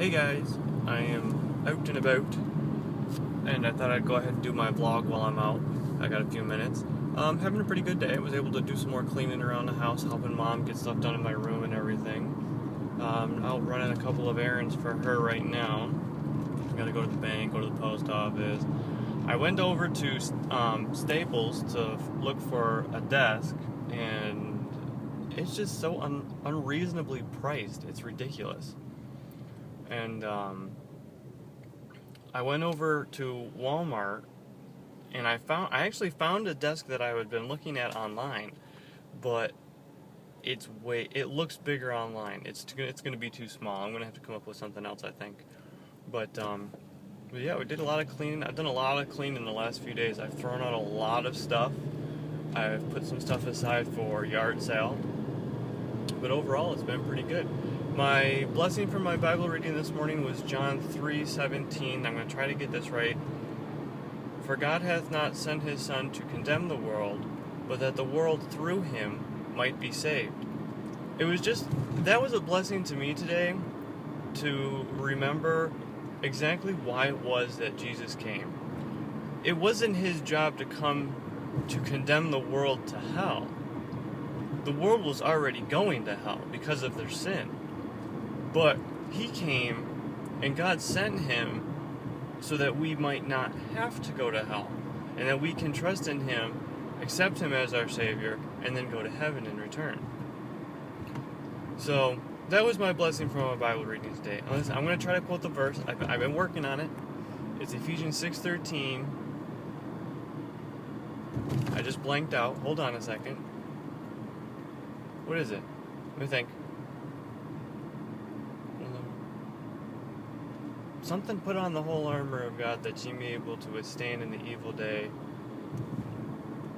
Hey guys, I am out and about, and I thought I'd go ahead and do my vlog while I'm out. I got a few minutes. Having a pretty good day. I was able to do some more cleaning around the house, helping Mom get stuff done in my room and everything. Out running a couple of errands for her right now. I gotta go to the bank, go to the post office. I went over to Staples to look for a desk, and it's just so unreasonably priced. It's ridiculous. And I went over to Walmart, and I actually found a desk that I had been looking at online, but it looks bigger online. It's going to be too small. I'm going to have to come up with something else, I think. But yeah, we did a lot of cleaning. I've done a lot of cleaning in the last few days. I've thrown out a lot of stuff. I've put some stuff aside for yard sale. But overall, it's been pretty good. My blessing for my Bible reading this morning was John 3:17. I'm going to try to get this right. For God hath not sent his Son to condemn the world, but that the world through him might be saved. That was a blessing to me today, to remember exactly why it was that Jesus came. It wasn't his job to come to condemn the world to hell. The world was already going to hell because of their sin. But he came, and God sent him so that we might not have to go to hell, and that we can trust in him, accept him as our Savior, and then go to heaven in return. So that was my blessing from my Bible reading today. I'm going to try to quote the verse. I've been working on it. It's Ephesians 6:13. I just blanked out. Hold on a second. What is it? Let me think. Something, put on the whole armor of God, that ye may be able to withstand in the evil day,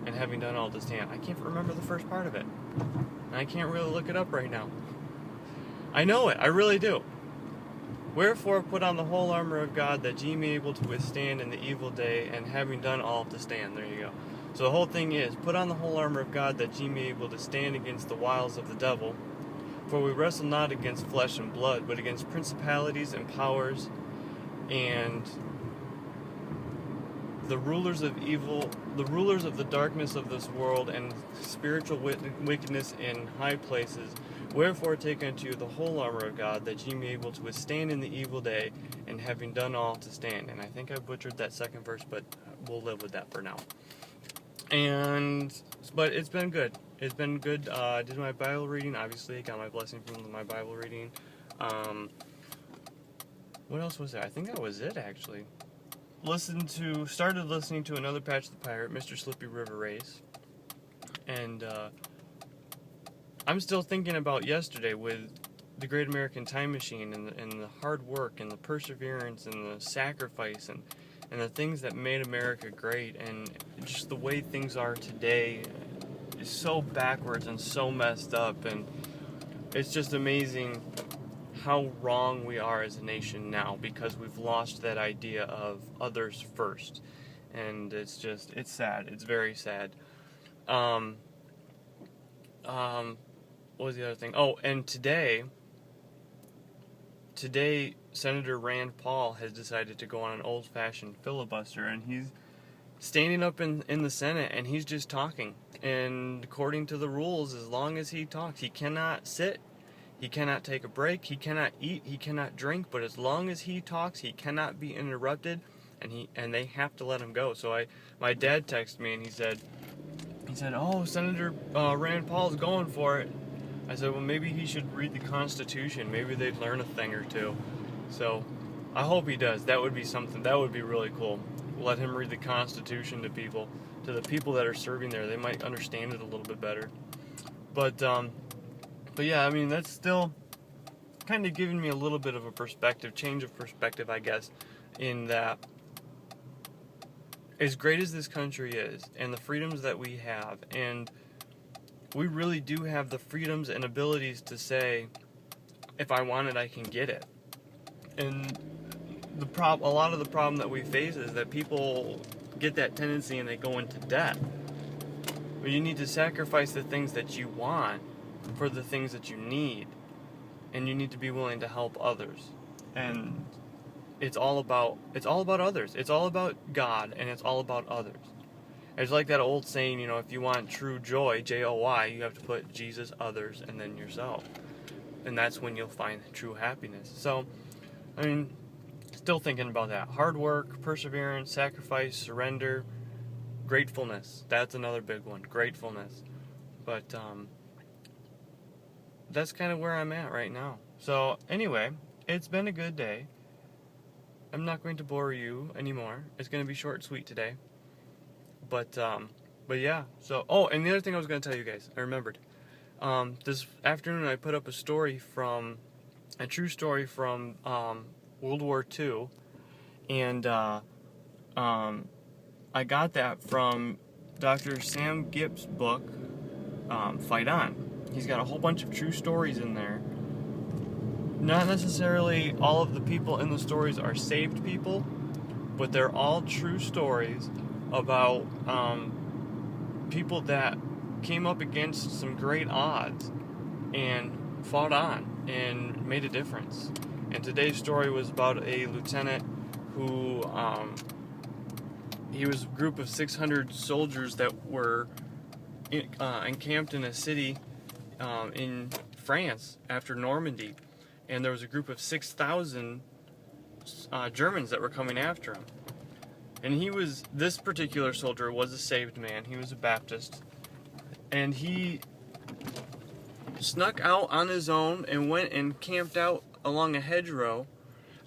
and having done all to stand. I can't remember the first part of it. And I can't really look it up right now. I know it, I really do. Wherefore put on the whole armor of God, that ye may be able to withstand in the evil day, and having done all to stand. There you go. So the whole thing is, put on the whole armor of God, that ye may be able to stand against the wiles of the devil. For we wrestle not against flesh and blood, but against principalities and powers, and the rulers of evil, the rulers of the darkness of this world, and spiritual wickedness in high places. Wherefore take unto you the whole armor of God, that ye may be able to withstand in the evil day, and having done all to stand. And I think I butchered that second verse, but we'll live with that for now. But it's been good. It's been good. I did my Bible reading. Obviously, I got my blessing from my Bible reading. What else was there? I think that was it, actually. Started listening to another Patch the Pirate, Mr. Slippy River Race. And I'm still thinking about yesterday with the Great American Time Machine, and the hard work and the perseverance and the sacrifice and the things that made America great, and just the way things are today is so backwards and so messed up, and it's just amazing how wrong we are as a nation now, because we've lost that idea of others first. And it's sad. It's very sad. What was the other thing? Oh, and today Senator Rand Paul has decided to go on an old-fashioned filibuster, and he's standing up in the Senate, and he's just talking. And according to the rules, as long as he talks, he cannot sit, he cannot take a break, he cannot eat, he cannot drink, but as long as he talks, he cannot be interrupted, and they have to let him go. So my dad texted me, and he said, "Oh, Senator Rand Paul's going for it." I said, well, maybe he should read the Constitution. Maybe they'd learn a thing or two. So I hope he does. That would be something. That would be really cool. Let him read the Constitution to the people that are serving there. They might understand it a little bit better. But yeah, I mean, that's still kind of giving me a little bit of a change of perspective, I guess, in that as great as this country is, and the freedoms that we have, and we really do have the freedoms and abilities to say, if I want it, I can get it. And a lot of the problem that we face is that people get that tendency and they go into debt. But you need to sacrifice the things that you want for the things that you need. And you need to be willing to help others. and it's all about others. It's all about God, and it's all about others. It's like that old saying, you know, if you want true joy, Joy, you have to put Jesus, others, and then yourself. And that's when you'll find true happiness. So, I mean, still thinking about that. Hard work, perseverance, sacrifice, surrender, gratefulness. That's another big one. Gratefulness. But that's kind of where I'm at right now. So, anyway, it's been a good day. I'm not going to bore you anymore. It's going to be short and sweet today. But yeah. So, oh, and the other thing I was going to tell you guys, I remembered. This afternoon I put up a true story from World War II, and I got that from Dr. Sam Gipp's book, Fight On. He's got a whole bunch of true stories in there. Not necessarily all of the people in the stories are saved people, but they're all true stories about people that came up against some great odds and fought on and made a difference. And today's story was about a lieutenant who he was a group of 600 soldiers that were encamped in a city in France after Normandy, and there was a group of 6,000 Germans that were coming after him. And this particular soldier was a saved man. He was a Baptist. And he snuck out on his own and went and camped out along a hedgerow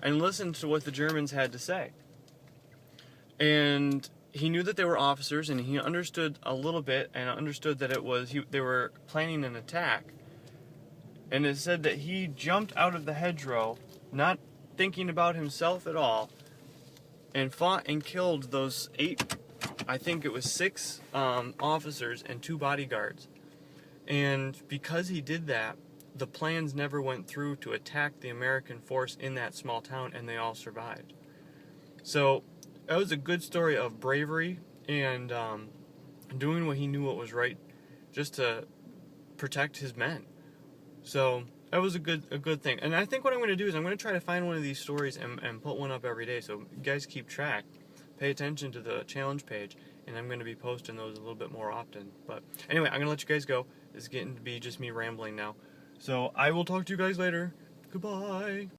and listened to what the Germans had to say. And he knew that they were officers, and he understood a little bit, and understood that they were planning an attack. And it said that he jumped out of the hedgerow, not thinking about himself at all, and fought and killed those 6 officers and 2 bodyguards. And because he did that, the plans never went through to attack the American force in that small town, and they all survived. So that was a good story of bravery and doing what he knew what was right, just to protect his men. So that was a good thing. And I think what I'm going to do is I'm going to try to find one of these stories and put one up every day, so you guys keep track. Pay attention to the challenge page, and I'm going to be posting those a little bit more often. But anyway, I'm going to let you guys go. It's getting to be just me rambling now. So I will talk to you guys later. Goodbye.